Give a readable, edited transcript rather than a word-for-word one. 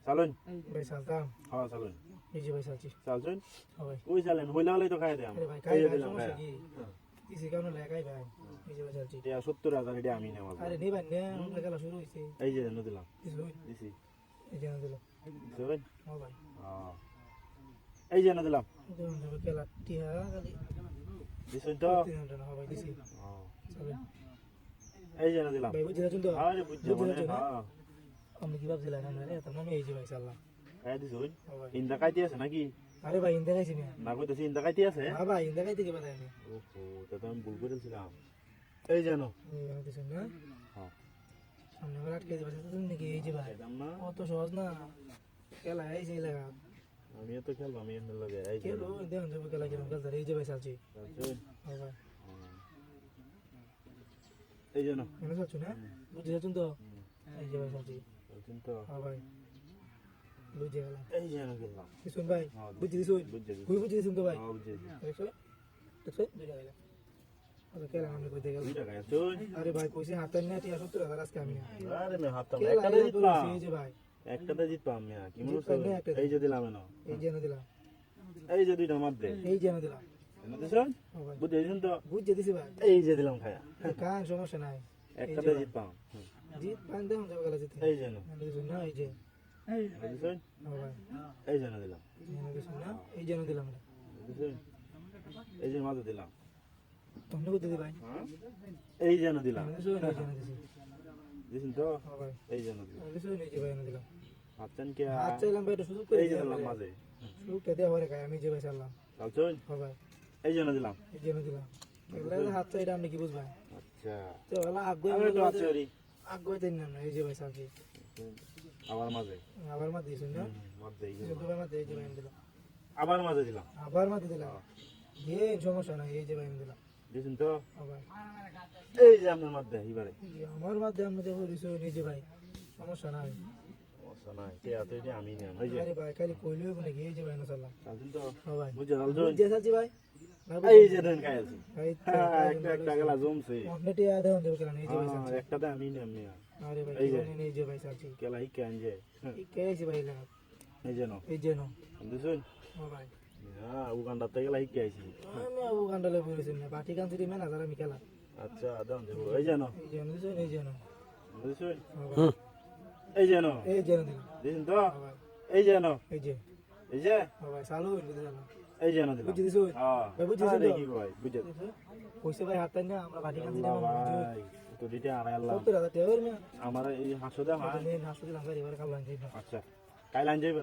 চালুন ভাই চালতাম হ্যাঁ চালুন এই যে ভাই চালছি চালছুন হ্যাঁ ভাই কই চালেন হইলে হলেই তো খাই দিলাম আরে ভাই এই খাই যে ভাই দিলাম সমস্যা খাই কি কিছু কারণে লাগাই ভাই এই যে ভাই চালছি এটা 70,000 এটা আমি নেব আরে নেই ভাই নে আমরা খেলা শুরু হইছে এই যে নো দিলাম কিছু হই দিছি এই যে দিল দিছেন হ্যাঁ ভাই হ্যাঁ এই যে নো দিলাম যেমন যাবে খেলা টিহা খালি দিছেন তো হ্যাঁ ভাই দিছি হ্যাঁ চলেন এই যে নো দিলাম ভাই বুঝে যাচ্ছেন তো আরে বুঝছো মানে হ্যাঁ আমি কি ভাবছিলাম না রে তার নামে এই যে ভাই চাললাম খাই দিছুন হ্যাঁ ভাই ইন্দা খাইতে আছে নাকি আরে ভাই ইন্দা খাইছি না না কইতেছি ইন্দা খাইতে আছে হ্যাঁ ভাই ইন্দা খাইতে কি বাতাই আমি ওহো তা তো আমি ভুল করেছিলাম এই জানো এই দিছেন না হ্যাঁ সামনে আবার আটকে যাবে তুমি নাকি এই যে ভাই খাইতাম না অত সহজ না খেলা এই যে লাগা আমি তো খেলবো আমি এমনি লাগে এই যে খেলো দেখুন যাবো খেলা কিরম খেলতে এই যে ভাই চালছি চালছুন হ্যাঁ ভাই এই জানো মনে চাচ্ছ না বুঝে যাচ্ছেন তো এই যে ভাই চালছি চালছুন তো হ্যাঁ ভাই বুঝে গেলাম এই জানো খেললাম দিছুন ভাই হ্যাঁ, বুঝে দিছুন বুঝছি খুবই বুঝে দিছুন তো ভাই হ্যাঁ বুঝছি দেখছো দেখছো দুইটা গেলাম আরে খেলা আমি কইতে গেলাম 2 টাকা চুন আরে ভাই কইছি হাতের না টিয়া 70,000 আজকে আমি না আরে মে হাতটা খেলা একটাতে এই জিতলাম করেছি, এই যে ভাই একটাতে জিতলাম আমি কি মনে জিতলাম না, হচ্ছে একটাতে। এই যে দিলাম না এই যে এনে দিলাম এই যে দুইটা মার দে এই যে এনে দিলাম এনে দিছুন হ্যাঁ ভাই বুঝেছেন তো বুঝে দিছি ভাই এই যে দিলাম খায়া কান সমস্যা নাই একটাতে জিতলাম জিত পান দেন যাবে গেলা জিতে এই যে না এনে দিছুন না এই যে দিছুন হ্যাঁ ভাই এই যে না দিলাম এনে দিছুন না এই যে এনে দিলাম এটা দিছুন এই যে মাঝে দিলাম তোমরা কইতে দি ভাই হ্যাঁ এই যে না দিলাম এনে দিছুন এই যে এনে দিছি দিছেন তো হ্যাঁ ভাই এই যে না দিলাম এনে দিছুন এই যে ভাই এনে দিলাম হাতটান কে হাত চাইলাম ভাই এটা সুযোগ করে এই যে দিলাম দিলাম মাঝে সুযোগটা দেওয়া হরে খাই আমি যে ভাই চাইলাম চালছুন হ্যাঁ ভাই এই যে না দিলাম এই যে এনে দিলাম এগুলা হাত চাইটা আপনি কি বুঝবেন আচ্ছা তো ওলা আগ্রহ আমি তো আছি ওরি আগ্রহ দেন না এই যে ভাই চালছি আবার মাঝে আবার মা দিছুন না মাঝে এই যে চোদ্দ ভাই মা এই যে ভাই এনে দিলাম আবার মাঝে দিলাম আবার মা দিলাম এই সমস্যা নাই এই যে ভাই এনে দিলাম দিছেন তো হ্যাঁ ভাই এই যে আপনার মাঝে এবারে আমার মাধ্যমে আমি দেখো দিছুন এই যে ভাই সমস্যা নাই সমস্যা নাই কে এত এটা আমি নিলাম এই যে আরে ভাই খালি কইলেও নাকি এই যে ভাই না চাললাম চালছুন তো হ্যাঁ ভাই বুঝে চালছুন যে চালছি ভাই এই যে দেন খাইছি এই হ্যাঁ একটা একটা গেলা জমছে অন্যটি আদে অন্ধ কেন এই যে ভাই হ্যাঁ চালছি একটাতে আমি নিলাম নিয়া আরে ভাই এই যে। এই যে ভাই চালছি কেলা ই কেন যে এই কে আছে ভাই লাগা এই যে নো এই যে নো দিছুন হ্যাঁ ভাই হ্যাঁ উগান্ডাতে গেলা ই আইছি আমি আবু গান্ডালে বলেছি না বাটি কান সিটি ম্যানেজার আমি খেলা আচ্ছা দাম দেবো এই যে নো এই যে নো দিছুন এই যে নো দিছুন হ্যাঁ ভাই এই যে নো এই যে নো দিলাম দিছেন তো হ্যাঁ ভাই এই যে নো এই যে এই যে হ্যাঁ ভাই চালু হইল দিলাম এই যে নো দিলাম বুঝি দিছুন হ্যাঁ ভাই বুঝিছেন আরে তো? কি কই বুঝে কইছে ভাই হাত না আমরা বাটি কান সিটি আল্লাহ ভাই তো দিতে আড়াই আল্লাহ 70,000 টাকা করে না আমার এই হাসো দে হ্যাঁ আমি হাসপাতালে আনতে এবার কাল আনতে আচ্ছা কাইল আন যাইবে